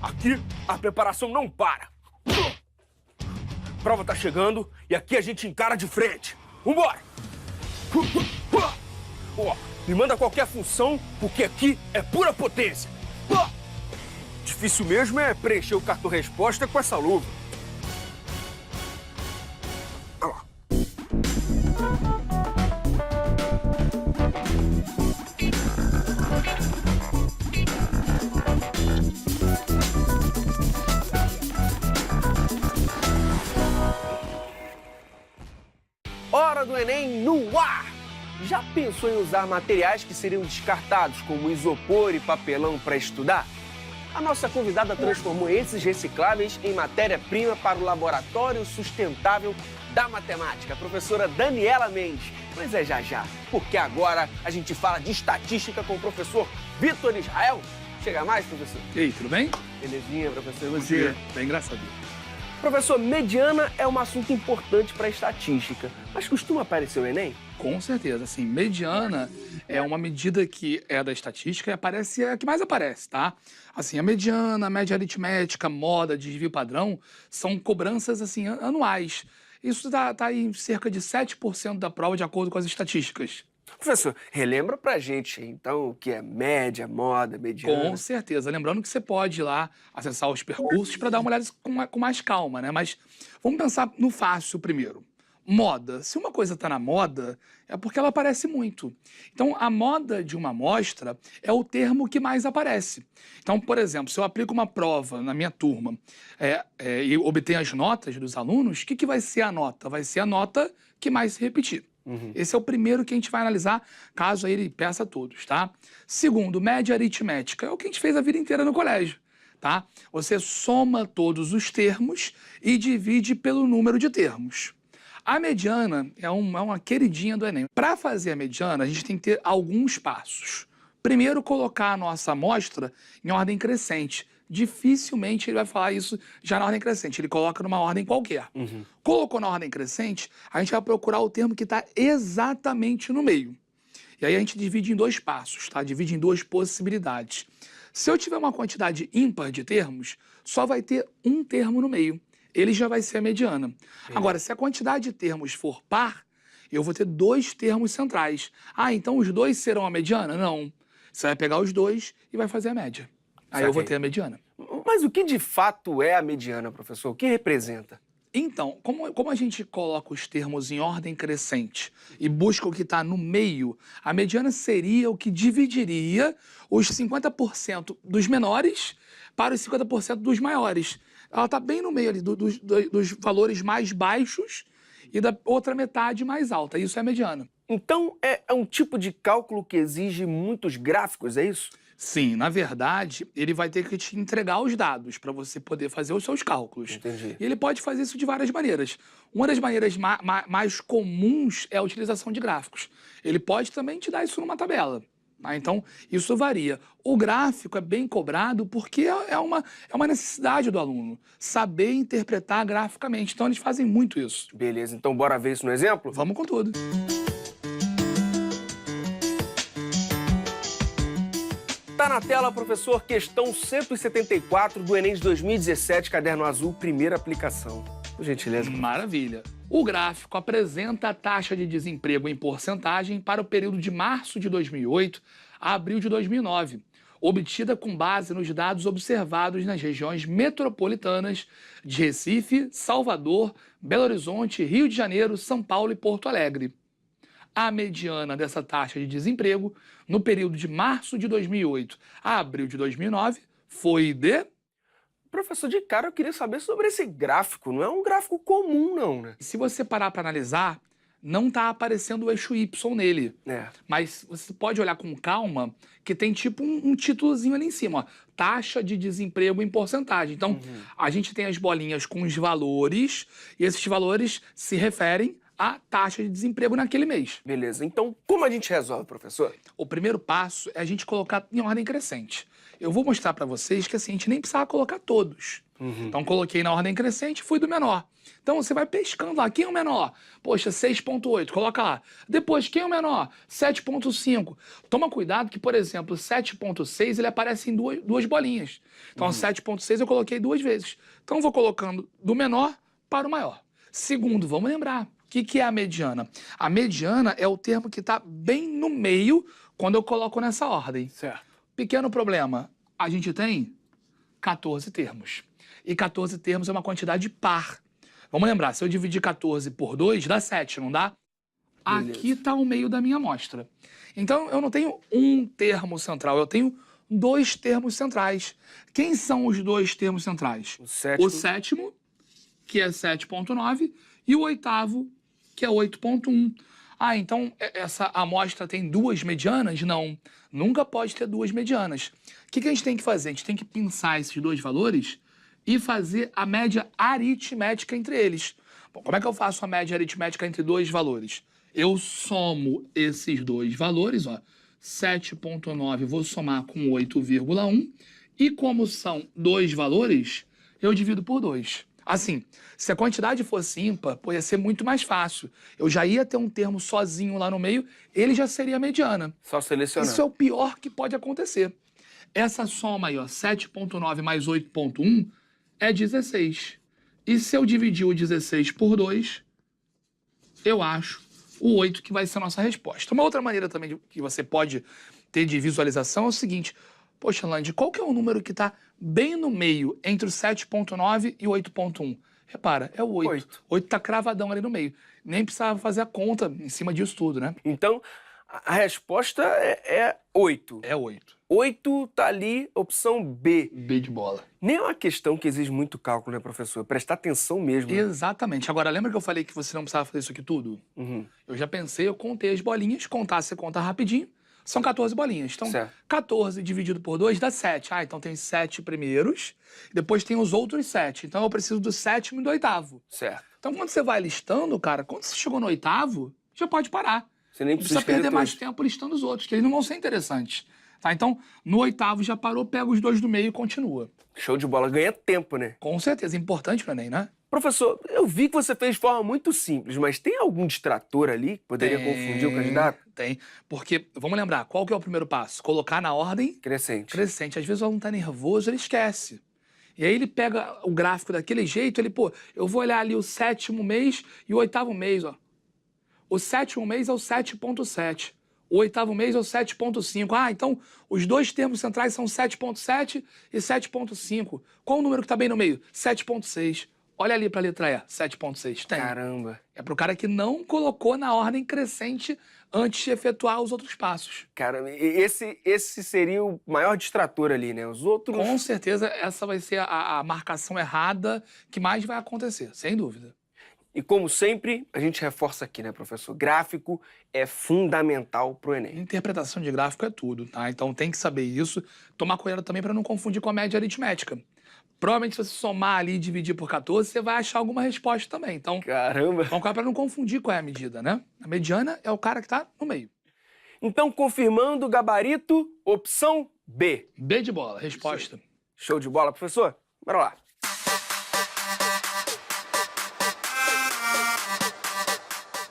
Aqui, a preparação não para. A prova tá chegando e aqui a gente encara de frente. Vambora! Ó, me manda qualquer função, porque aqui é pura potência. Difícil mesmo é preencher o cartão-resposta com essa luva. Ó. Hora do Enem no ar! Já pensou em usar materiais que seriam descartados, como isopor e papelão, para estudar? A nossa convidada transformou esses recicláveis em matéria-prima para o Laboratório Sustentável da Matemática, a professora Daniela Mendes. Pois é, já, porque agora a gente fala de estatística com o professor Vitor Israel. Chega mais, professor? E aí, tudo bem? Belezinha, professor. Bom dia. Bem, graças a Deus. Professor, mediana é um assunto importante para a estatística, mas costuma aparecer o Enem? Com certeza, assim, mediana é uma medida que é da estatística e é a que mais aparece, tá? Assim, a mediana, a média aritmética, moda, desvio padrão, são cobranças, assim, anuais. Isso tá aí em cerca de 7% da prova, de acordo com as estatísticas. Professor, relembra pra gente, então, o que é média, moda, mediana? Com certeza. Lembrando que você pode ir lá acessar os percursos para dar uma olhada com mais calma, né? Mas vamos pensar no fácil primeiro. Moda. Se uma coisa está na moda, é porque ela aparece muito. Então, a moda de uma amostra é o termo que mais aparece. Então, por exemplo, se eu aplico uma prova na minha turma e obtenho as notas dos alunos, o que vai ser a nota? Vai ser a nota que mais se repetir. Esse é o primeiro que a gente vai analisar, caso aí ele peça todos, tá? Segundo, média aritmética. É o que a gente fez a vida inteira no colégio, tá? Você soma todos os termos e divide pelo número de termos. A mediana é uma queridinha do Enem. Para fazer a mediana, a gente tem que ter alguns passos. Primeiro, colocar a nossa amostra em ordem crescente. Dificilmente ele vai falar isso já na ordem crescente, ele coloca numa ordem qualquer. Colocou na ordem crescente, a gente vai procurar o termo que está exatamente no meio. E aí a gente divide em dois passos, tá? Divide em duas possibilidades. Se eu tiver uma quantidade ímpar de termos, só vai ter um termo no meio. Ele já vai ser a mediana. Agora, se a quantidade de termos for par, eu vou ter dois termos centrais. Ah, então os dois serão a mediana? Não. Você vai pegar os dois e vai fazer a média. Aí eu vou ter a mediana. Mas o que de fato é a mediana, professor? O que representa? Então, como a gente coloca os termos em ordem crescente e busca o que está no meio, a mediana seria o que dividiria os 50% dos menores para os 50% dos maiores. Ela está bem no meio ali dos valores mais baixos e da outra metade mais alta. Isso é a mediana. Então, é um tipo de cálculo que exige muitos gráficos, é isso? Sim, na verdade, ele vai ter que te entregar os dados para você poder fazer os seus cálculos. Entendi. E ele pode fazer isso de várias maneiras. Uma das maneiras mais comuns é a utilização de gráficos. Ele pode também te dar isso numa tabela. Tá? Então, isso varia. O gráfico é bem cobrado porque é uma necessidade do aluno, saber interpretar graficamente. Então, eles fazem muito isso. Beleza, então bora ver isso no exemplo? Vamos com tudo. Tá na tela, professor, questão 174 do Enem de 2017, caderno azul, primeira aplicação. Por gentileza. Maravilha. O gráfico apresenta a taxa de desemprego em porcentagem para o período de março de 2008 a abril de 2009, obtida com base nos dados observados nas regiões metropolitanas de Recife, Salvador, Belo Horizonte, Rio de Janeiro, São Paulo e Porto Alegre. A mediana dessa taxa de desemprego no período de março de 2008 a abril de 2009 foi de... Professor, de cara eu queria saber sobre esse gráfico. Não é um gráfico comum, não, né? Se você parar para analisar, não está aparecendo o eixo Y nele. Mas você pode olhar com calma que tem tipo um títulozinho ali em cima, ó, taxa de desemprego em porcentagem. Então, a gente tem as bolinhas com os valores e esses valores se referem a taxa de desemprego naquele mês. Beleza. Então, como a gente resolve, professor? O primeiro passo é a gente colocar em ordem crescente. eu vou mostrar para vocês que assim, a gente nem precisava colocar todos. Então, coloquei na ordem crescente e fui do menor. Então, você vai pescando lá. Quem é o menor? Poxa, 6,8. Coloca lá. Depois, quem é o menor? 7,5. Toma cuidado que, por exemplo, 7,6 ele aparece em duas bolinhas. Então, 7,6 eu coloquei 2 vezes. Então, eu vou colocando do menor para o maior. Segundo, vamos lembrar. O que é a mediana? A mediana é o termo que está bem no meio quando eu coloco nessa ordem. Certo. Pequeno problema. A gente tem 14 termos. E 14 termos é uma quantidade par. Vamos lembrar, se eu dividir 14 por 2, dá 7, não dá? Beleza. Aqui está o meio da minha amostra. Então, eu não tenho um termo central, eu tenho 2 termos centrais. Quem são os 2 termos centrais? O sétimo, que é 7,9, e o oitavo, que é 8,1. Ah, então essa amostra tem 2 medianas? Não, nunca pode ter 2 medianas. O que a gente tem que fazer? A gente tem que pensar esses 2 valores e fazer a média aritmética entre eles. Bom, como é que eu faço a média aritmética entre 2 valores? Eu somo esses 2 valores, ó, 7,9 vou somar com 8,1, e como são 2 valores, eu divido por 2. Assim, se a quantidade fosse ímpar, pô, ia ser muito mais fácil. Eu já ia ter um termo sozinho lá no meio, ele já seria a mediana. Só selecionar. Isso é o pior que pode acontecer. Essa soma aí, ó, 7,9 mais 8,1 é 16. E se eu dividir o 16 por 2, eu acho o 8 que vai ser a nossa resposta. Uma outra maneira também que você pode ter de visualização é o seguinte. Poxa, Landy, qual que é o número que está bem no meio entre o 7,9 e o 8,1? Repara, é o 8. 8 está cravadão ali no meio. Nem precisava fazer a conta em cima disso tudo, né? Então, a resposta é 8. É 8. 8 tá ali, opção B. B de bola. Nem é uma questão que exige muito cálculo, né, professor? Prestar atenção mesmo. Né? Exatamente. Agora, lembra que eu falei que você não precisava fazer isso aqui tudo? Eu já pensei, eu contei as bolinhas, contar, você conta rapidinho, são 14 bolinhas. Então, certo. 14 dividido por 2 dá 7. Ah, então tem 7 primeiros, depois tem os outros 7. Então, eu preciso do 7º e do 8º. Certo. Então, quando você vai listando, cara, quando você chegou no 8º, já pode parar. Você nem Não precisa perder todos. mais tempo listando os outros, que eles não vão ser interessantes. Tá? Então, no 8º já parou, pega os 2 do meio e continua. Show de bola. Ganha tempo, né? Com certeza. Importante para o Enem, né? Professor, eu vi que você fez de forma muito simples, mas tem algum distrator ali que poderia confundir o candidato? Tem. Porque, vamos lembrar, qual que é o primeiro passo? Colocar na ordem Crescente. crescente. Às vezes o aluno tá nervoso, ele esquece. E aí ele pega o gráfico daquele jeito, ele, pô, eu vou olhar ali o 7º mês e o 8º mês, ó. O 7º mês é o 7,7. O 8º mês é o 7,5. Ah, então os 2 termos centrais são 7,7 e 7,5. Qual o número que está bem no meio? 7,6. Olha ali para a letra E, 7,6. Tem. Caramba. É para o cara que não colocou na ordem crescente antes de efetuar os outros passos. Caramba, esse seria o maior distrator ali, né? Os outros... Com certeza essa vai ser a marcação errada que mais vai acontecer, sem dúvida. E como sempre, a gente reforça aqui, né, professor? Gráfico é fundamental pro Enem. Interpretação de gráfico é tudo, tá? Então tem que saber isso. Tomar cuidado também para não confundir com a média aritmética. Provavelmente se você somar ali e dividir por 14, você vai achar alguma resposta também. Então, caramba! Vamos para não confundir qual é a medida, né? A mediana é o cara que tá no meio. Então, confirmando o gabarito, opção B. B de bola, resposta. Show de bola, professor? Bora lá.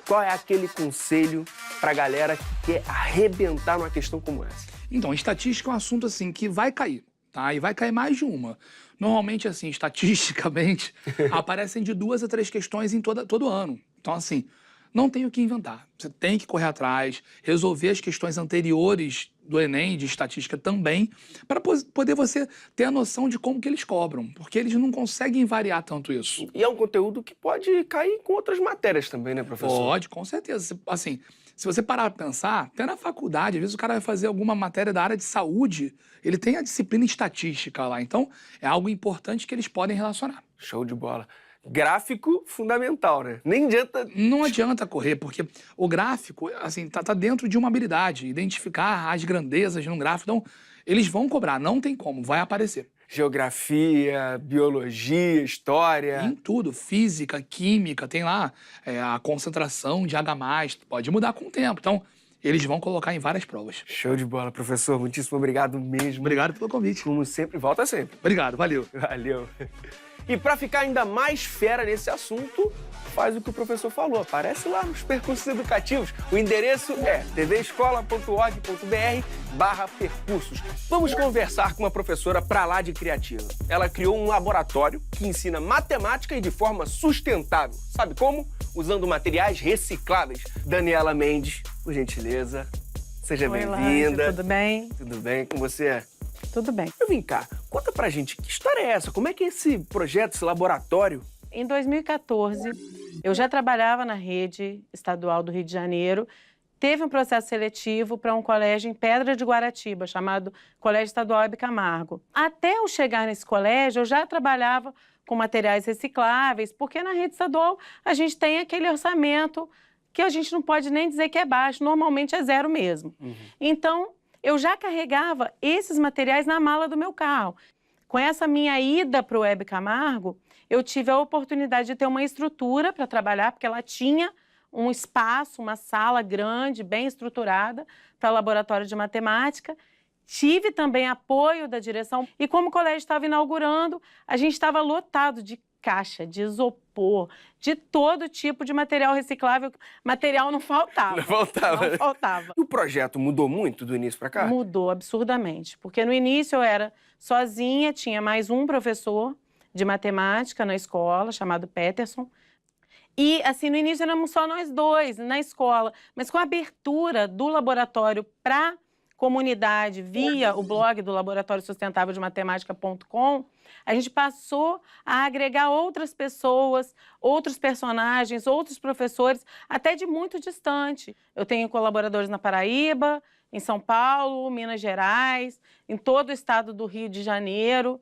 Qual é aquele conselho pra galera que quer arrebentar numa questão como essa? Então, estatística é um assunto assim que vai cair, tá? E vai cair mais de uma. Normalmente, assim, estatisticamente, aparecem de 2 a 3 questões em todo ano. Então, assim, não tem o que inventar. Você tem que correr atrás, resolver as questões anteriores do Enem, de estatística também, para poder você ter a noção de como que eles cobram, porque eles não conseguem variar tanto isso. E é um conteúdo que pode cair com outras matérias também, né, professor? Pode, com certeza. Assim, se você parar para pensar, até na faculdade, às vezes o cara vai fazer alguma matéria da área de saúde, ele tem a disciplina estatística lá, então é algo importante que eles podem relacionar. Show de bola. Gráfico fundamental, né? Nem adianta... Não adianta correr, porque o gráfico, assim, tá dentro de uma habilidade, identificar as grandezas num gráfico. Então, eles vão cobrar, não tem como, vai aparecer. Geografia, biologia, história... Em tudo, física, química, tem lá a concentração de H+, pode mudar com o tempo. Então, eles vão colocar em várias provas. Show de bola, professor. Muitíssimo obrigado mesmo. Obrigado pelo convite. Como sempre, volta sempre. Obrigado, valeu. Valeu. E para ficar ainda mais fera nesse assunto, faz o que o professor falou. Aparece lá nos percursos educativos. O endereço é tvescola.org.br/percursos. Vamos conversar com uma professora pra lá de criativa. Ela criou um laboratório que ensina matemática e de forma sustentável. Sabe como? Usando materiais recicláveis. Daniela Mendes, por gentileza, seja bem-vinda. Tudo bem? Tudo bem com você? Tudo bem. Vem cá, conta pra gente, que história é essa? Como é que é esse projeto, esse laboratório? Em 2014, eu já trabalhava na rede estadual do Rio de Janeiro. Teve um processo seletivo para um colégio em Pedra de Guaratiba, chamado Colégio Estadual Hebe Camargo. Até eu chegar nesse colégio, eu já trabalhava com materiais recicláveis, porque na rede estadual a gente tem aquele orçamento que a gente não pode nem dizer que é baixo, normalmente é zero mesmo. Então, eu já carregava esses materiais na mala do meu carro. Com essa minha ida para o Hebe Camargo, eu tive a oportunidade de ter uma estrutura para trabalhar, porque ela tinha um espaço, uma sala grande, bem estruturada, para laboratório de matemática. Tive também apoio da direção. E como o colégio estava inaugurando, a gente estava lotado de caixa, de isopor, de todo tipo de material reciclável. Material não faltava. Não faltava. Não faltava. E o projeto mudou muito do início para cá? Mudou absurdamente, porque no início eu era sozinha, tinha mais um professor de matemática na escola, chamado Peterson. E, assim, no início éramos só nós dois na escola, mas com a abertura do laboratório para comunidade via o blog do Laboratório Sustentável de Matemática.com, a gente passou a agregar outras pessoas, outros personagens, outros professores, até de muito distante. Eu tenho colaboradores na Paraíba, em São Paulo, Minas Gerais, em todo o estado do Rio de Janeiro.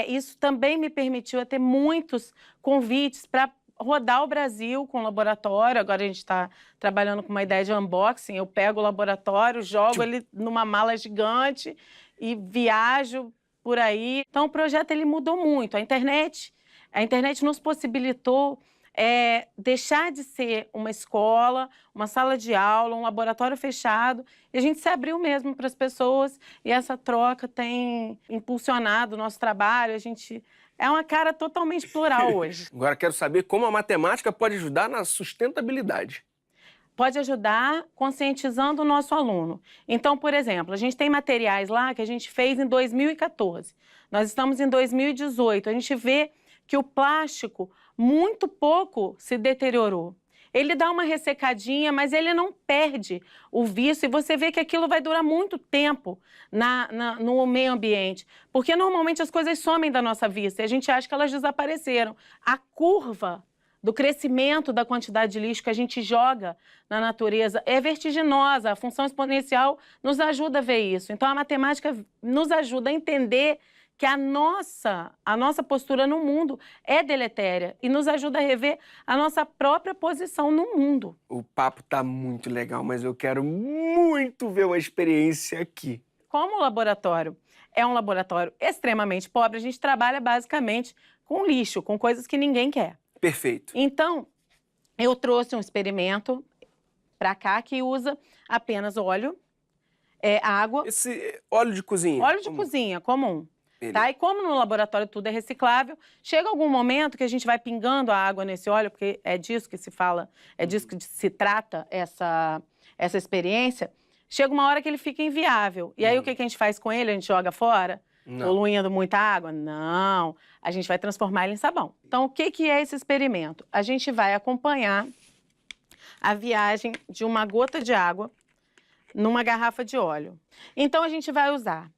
Isso também me permitiu ter muitos convites para rodar o Brasil com o laboratório. Agora a gente está trabalhando com uma ideia de unboxing. Eu pego o laboratório, jogo ele numa mala gigante e viajo por aí. Então o projeto ele mudou muito. A internet nos possibilitou deixar de ser uma escola, uma sala de aula, um laboratório fechado, e a gente se abriu mesmo para as pessoas, e essa troca tem impulsionado o nosso trabalho. A gente é uma cara totalmente plural hoje. Agora quero saber como a matemática pode ajudar na sustentabilidade. Pode ajudar conscientizando o nosso aluno. Então, por exemplo, a gente tem materiais lá que a gente fez em 2014. Nós estamos em 2018. A gente vê que o plástico muito pouco se deteriorou. Ele dá uma ressecadinha, mas ele não perde o vício, e você vê que aquilo vai durar muito tempo no meio ambiente. Porque normalmente as coisas somem da nossa vista e a gente acha que elas desapareceram. A curva do crescimento da quantidade de lixo que a gente joga na natureza é vertiginosa. A função exponencial nos ajuda a ver isso. Então a matemática nos ajuda a entender que a nossa postura no mundo é deletéria e nos ajuda a rever a nossa própria posição no mundo. O papo tá muito legal, mas eu quero muito ver uma experiência aqui. Como o laboratório é um laboratório extremamente pobre, a gente trabalha basicamente com lixo, com coisas que ninguém quer. Perfeito. Então, eu trouxe um experimento para cá que usa apenas óleo, água. Esse óleo de cozinha? Óleo de cozinha, comum. Tá? E como no laboratório tudo é reciclável, chega algum momento que a gente vai pingando a água nesse óleo, porque é disso que se fala, é disso que se trata essa experiência, chega uma hora que ele fica inviável. E aí o que a gente faz com ele? A gente joga fora? Poluindo muita água? Não. A gente vai transformar ele em sabão. Então, o que é esse experimento? A gente vai acompanhar a viagem de uma gota de água numa garrafa de óleo. Então, a gente vai usar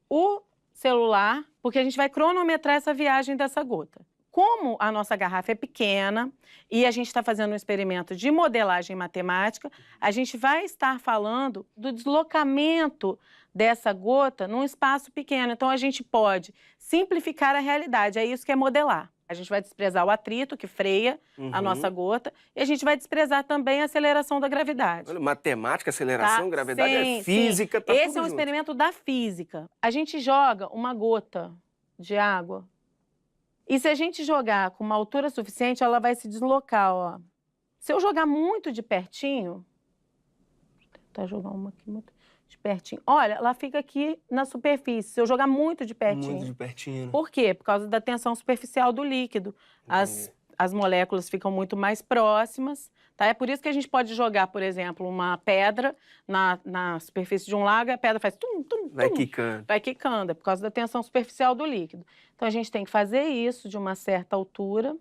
o celular, porque a gente vai cronometrar essa viagem dessa gota. Como a nossa garrafa é pequena e a gente está fazendo um experimento de modelagem matemática, a gente vai estar falando do deslocamento dessa gota num espaço pequeno. Então, a gente pode simplificar a realidade, é isso que é modelar. A gente vai desprezar o atrito, que freia a nossa gota, e a gente vai desprezar também a aceleração da gravidade. Olha, matemática, aceleração, gravidade, sim, é física, tá tudo Esse é um junto. experimento da física. A gente joga uma gota de água, e se a gente jogar com uma altura suficiente, ela vai se deslocar, ó. Se eu jogar muito de pertinho, tentar jogar uma aqui muito de pertinho. Olha, ela fica aqui na superfície. Se eu jogar muito de pertinho. Muito de pertinho. Por quê? Por causa da tensão superficial do líquido. As moléculas ficam muito mais próximas, tá? É por isso que a gente pode jogar, por exemplo, uma pedra na superfície de um lago e a pedra faz tum, tum, tum. Vai quicando. Vai quicando, é por causa da tensão superficial do líquido. Então, a gente tem que fazer isso de uma certa altura.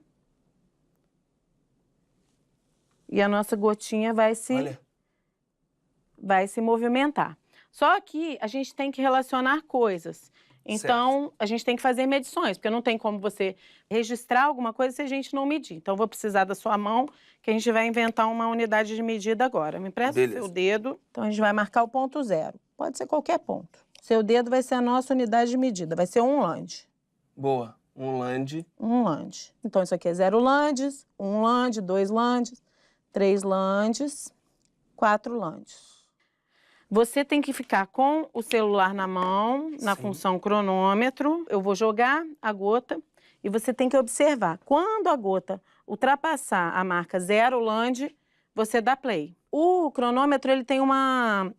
E a nossa gotinha vai se movimentar. Só que a gente tem que relacionar coisas. Então, a gente tem que fazer medições, porque não tem como você registrar alguma coisa se a gente não medir. Então, eu vou precisar da sua mão, que a gente vai inventar uma unidade de medida agora. Me empresta o seu dedo. Então, a gente vai marcar o ponto 0. Pode ser qualquer ponto. Seu dedo vai ser a nossa unidade de medida, vai ser 1 lande. Boa. 1 lande. 1 lande. Então, isso aqui é 0 landes, 1 lande, 2 landes, 3 landes, 4 landes. Você tem que ficar com o celular na mão, na função cronômetro. Eu vou jogar a gota e você tem que observar. Quando a gota ultrapassar a marca 0 lande, você dá play. O cronômetro ele tem uma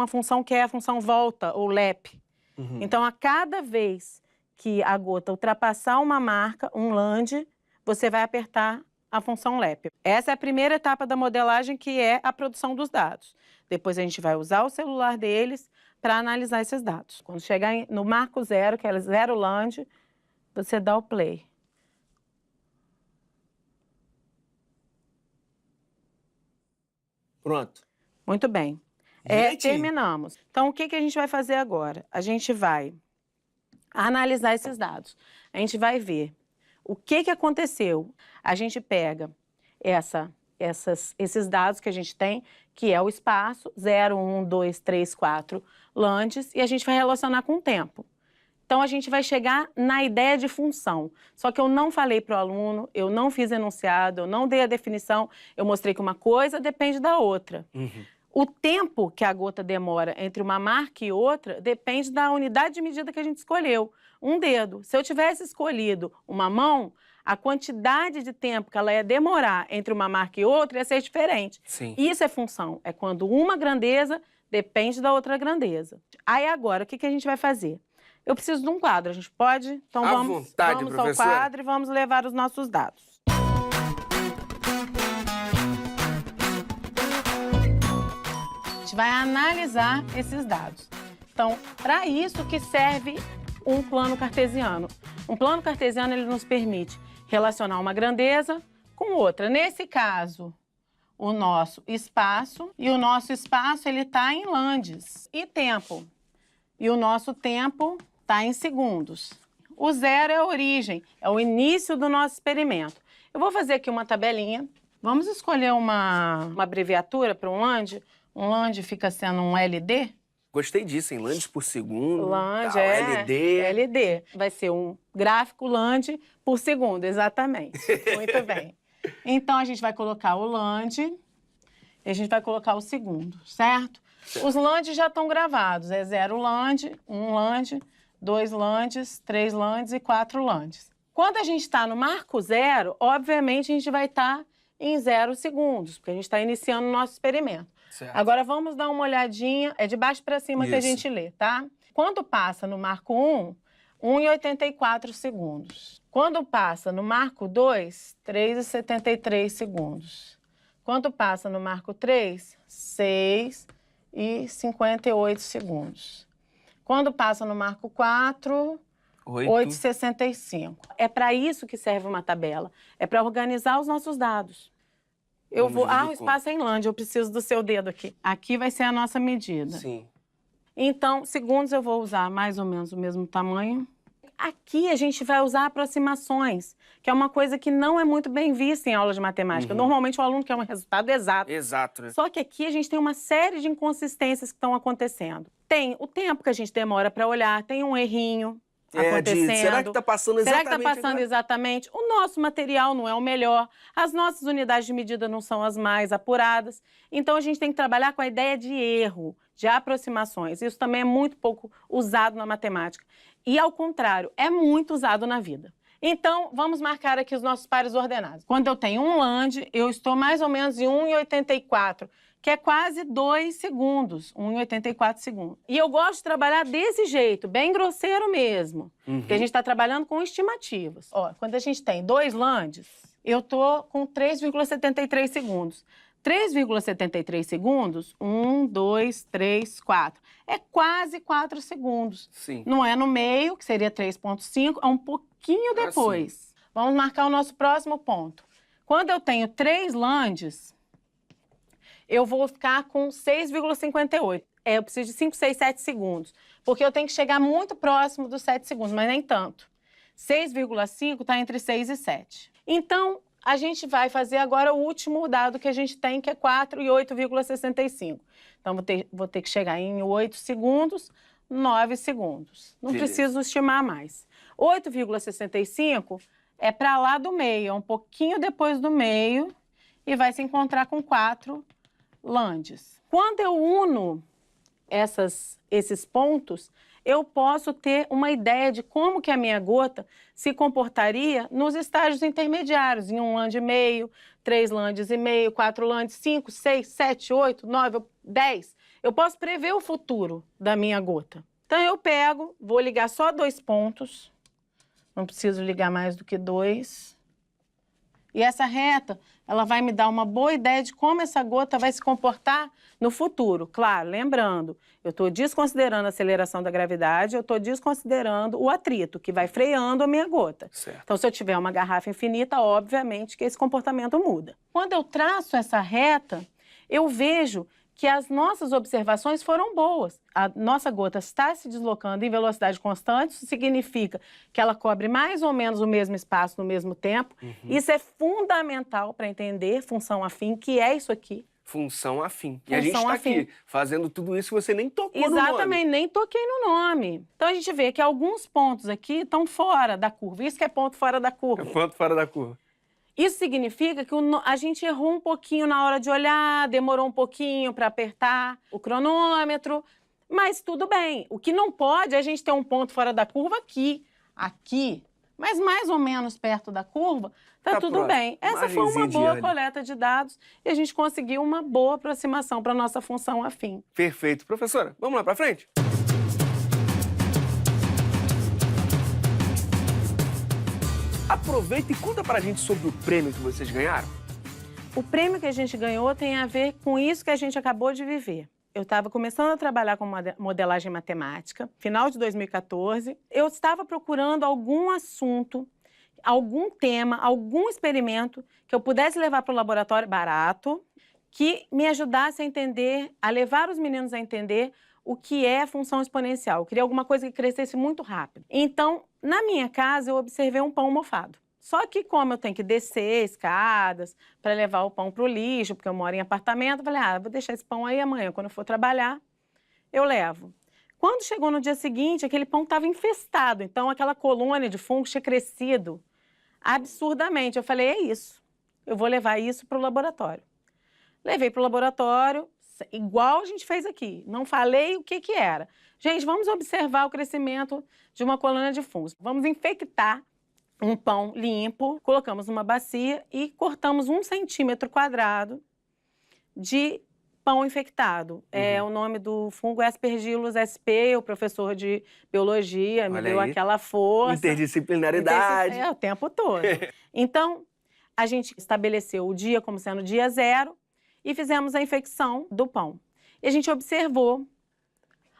função que é a função volta, ou lap. Então, a cada vez que a gota ultrapassar uma marca, 1 lande, você vai apertar a função lap. Essa é a primeira etapa da modelagem, que é a produção dos dados. Depois a gente vai usar o celular deles para analisar esses dados. Quando chegar no marco 0, que é 0 lande, você dá o play. Pronto. Muito bem. Terminamos. Então, o que a gente vai fazer agora? A gente vai analisar esses dados. A gente vai ver o que aconteceu. A gente pega esses dados que a gente tem, que é o espaço, 0, 1, 2, 3, 4 landes, e a gente vai relacionar com o tempo. Então, a gente vai chegar na ideia de função. Só que eu não falei para o aluno, eu não fiz enunciado, eu não dei a definição, eu mostrei que uma coisa depende da outra. O tempo que a gota demora entre uma marca e outra depende da unidade de medida que a gente escolheu. Um dedo. Se eu tivesse escolhido uma mão, a quantidade de tempo que ela ia demorar entre uma marca e outra ia ser diferente. Isso é função. É quando uma grandeza depende da outra grandeza. Aí agora, o que a gente vai fazer? Eu preciso de um quadro, a gente pode? Então vamos ao quadro e vamos levar os nossos dados. A gente vai analisar esses dados. Então, para isso que serve um plano cartesiano. Um plano cartesiano, ele nos permite relacionar uma grandeza com outra. Nesse caso, o nosso espaço, e o nosso espaço ele está em landes. E tempo. E o nosso tempo está em segundos. O 0 é a origem, é o início do nosso experimento. Eu vou fazer aqui uma tabelinha. Vamos escolher uma abreviatura para um lande. Um lande fica sendo um LD. Gostei disso, hein? Landes por segundo. Lande, tal, LD. LD. Vai ser um gráfico lande por segundo, exatamente. Muito bem. Então, a gente vai colocar o lande e a gente vai colocar o segundo, certo? Os landes já estão gravados. É 0 lande, 1 lande, 2 landes, 3 landes e 4 landes. Quando a gente está no marco 0, obviamente, a gente vai estar em 0 segundos, porque a gente está iniciando o nosso experimento. Certo. Agora, vamos dar uma olhadinha. É de baixo para cima que a gente lê, tá? Quando passa no marco 1, 1,84 segundos. Quando passa no marco 2, 3,73 segundos. Quando passa no marco 3, 6,58 segundos. Quando passa no marco 4, 8,65. É para isso que serve uma tabela. É para organizar os nossos dados. O espaço é em lande, eu preciso do seu dedo aqui. Aqui vai ser a nossa medida. Sim. Então, segundos eu vou usar mais ou menos o mesmo tamanho. Aqui a gente vai usar aproximações, que é uma coisa que não é muito bem vista em aula de matemática. Normalmente o aluno quer um resultado exato. Exato, né? Só que aqui a gente tem uma série de inconsistências que estão acontecendo. Tem o tempo que a gente demora para olhar, tem um errinho acontecendo. Será que está passando exatamente? Será que está passando exatamente? O nosso material não é o melhor, as nossas unidades de medida não são as mais apuradas. Então, a gente tem que trabalhar com a ideia de erro, de aproximações. Isso também é muito pouco usado na matemática. E, ao contrário, é muito usado na vida. Então, vamos marcar aqui os nossos pares ordenados. Quando eu tenho um lande, eu estou mais ou menos em 1,84, que é quase 2 segundos, 1,84 segundos. E eu gosto de trabalhar desse jeito, bem grosseiro mesmo, porque a gente está trabalhando com estimativas. Ó, quando a gente tem 2 landes, eu tô com 3,73 segundos. 3,73 segundos, 1, 2, 3, 4. É quase 4 segundos. Sim. Não é no meio, que seria 3,5, é um pouquinho depois. Vamos marcar o nosso próximo ponto. Quando eu tenho 3 landes, eu vou ficar com 6,58. Eu preciso de 5, 6, 7 segundos. Porque eu tenho que chegar muito próximo dos 7 segundos, mas nem tanto. 6,5 está entre 6 e 7. Então, a gente vai fazer agora o último dado que a gente tem, que é 4 e 8,65. Então, vou ter que chegar em 8 segundos, 9 segundos. Não preciso estimar mais. 8,65 é para lá do meio, é um pouquinho depois do meio e vai se encontrar com 4 landes. Quando eu uno esses pontos, eu posso ter uma ideia de como que a minha gota se comportaria nos estágios intermediários, em 1 lande e meio, 3 landes e meio, 4 landes, 5, 6, 7, 8, 9, 10. Eu posso prever o futuro da minha gota. Então, eu pego, vou ligar só 2 pontos, não preciso ligar mais do que 2. E essa reta, ela vai me dar uma boa ideia de como essa gota vai se comportar no futuro. Claro, lembrando, eu estou desconsiderando a aceleração da gravidade, eu estou desconsiderando o atrito, que vai freando a minha gota. Certo. Então, se eu tiver uma garrafa infinita, obviamente que esse comportamento muda. Quando eu traço essa reta, eu vejo que as nossas observações foram boas. A nossa gota está se deslocando em velocidade constante, isso significa que ela cobre mais ou menos o mesmo espaço no mesmo tempo. Isso é fundamental para entender função afim, que é isso aqui. Função afim. E a gente está aqui fazendo tudo isso que você nem tocou no nome. Exatamente, nem toquei no nome. Então, a gente vê que alguns pontos aqui estão fora da curva. Isso que é ponto fora da curva. É ponto fora da curva. Isso significa que a gente errou um pouquinho na hora de olhar, demorou um pouquinho para apertar o cronômetro, mas tudo bem. O que não pode é a gente ter um ponto fora da curva aqui, mas mais ou menos perto da curva, tá tudo bem. Essa foi uma boa coleta de dados e a gente conseguiu uma boa aproximação para a nossa função afim. Perfeito. Professora, vamos lá para frente? Aproveita e conta pra gente sobre o prêmio que vocês ganharam. O prêmio que a gente ganhou tem a ver com isso que a gente acabou de viver. Eu estava começando a trabalhar com modelagem matemática, final de 2014. Eu estava procurando algum assunto, algum tema, algum experimento que eu pudesse levar para o laboratório barato, que me ajudasse a entender, a levar os meninos a entender o que é função exponencial. Eu queria alguma coisa que crescesse muito rápido. Então, na minha casa, eu observei um pão mofado. Só que como eu tenho que descer escadas para levar o pão para o lixo, porque eu moro em apartamento, eu falei, vou deixar esse pão aí amanhã, quando eu for trabalhar, eu levo. Quando chegou no dia seguinte, aquele pão estava infestado, então aquela colônia de fungos tinha crescido absurdamente. Eu falei, é isso, eu vou levar isso para o laboratório. Levei para o laboratório, igual a gente fez aqui. Não falei o que era. Gente, vamos observar o crescimento de uma colônia de fungos. Vamos infectar um pão limpo, colocamos numa bacia e cortamos 1 centímetro quadrado de pão infectado. O nome do fungo é Aspergillus sp, o professor de biologia me deu aquela força. Interdisciplinaridade. O tempo todo. Então, a gente estabeleceu o dia como sendo dia 0, e fizemos a infecção do pão. E a gente observou,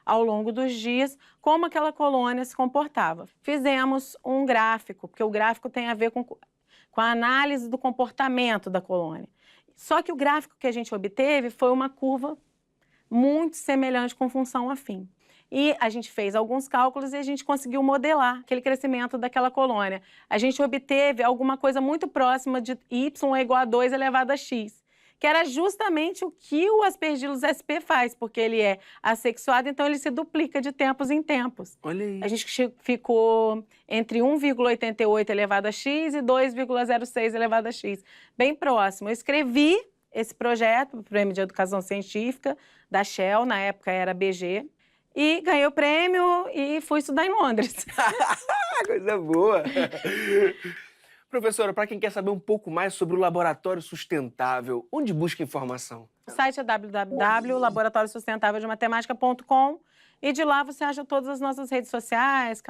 ao longo dos dias, como aquela colônia se comportava. Fizemos um gráfico, porque o gráfico tem a ver com a análise do comportamento da colônia. Só que o gráfico que a gente obteve foi uma curva muito semelhante com função afim. E a gente fez alguns cálculos e a gente conseguiu modelar aquele crescimento daquela colônia. A gente obteve alguma coisa muito próxima de y é igual a 2 elevado a x. Que era justamente o que o Aspergillus sp faz, porque ele é assexuado, então ele se duplica de tempos em tempos. Olha aí. A gente ficou entre 1,88 elevado a x e 2,06 elevado a x, bem próximo. Eu escrevi esse projeto, o Prêmio de Educação Científica da Shell, na época era BG, e ganhei o prêmio e fui estudar em Londres. Coisa boa! Professora, para quem quer saber um pouco mais sobre o Laboratório Sustentável, onde busca informação? O site é www.laboratoriosustentáveldematemática.com e de lá você acha todas as nossas redes sociais,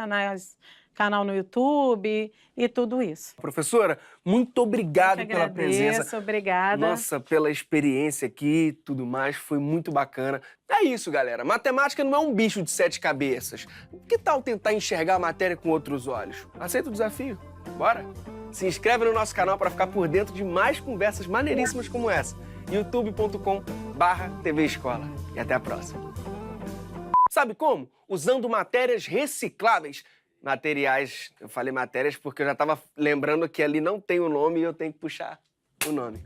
canal no YouTube e tudo isso. Professora, muito obrigado pela presença. Obrigada. Nossa, pela experiência aqui e tudo mais, foi muito bacana. É isso, galera. Matemática não é um bicho de 7 cabeças. Que tal tentar enxergar a matéria com outros olhos? Aceita o desafio? Bora? Se inscreve no nosso canal para ficar por dentro de mais conversas maneiríssimas como essa. youtube.com/TV Escola. E até a próxima. Sabe como? Usando matérias recicláveis. Materiais, eu falei matérias porque eu já estava lembrando que ali não tem o nome e eu tenho que puxar o nome.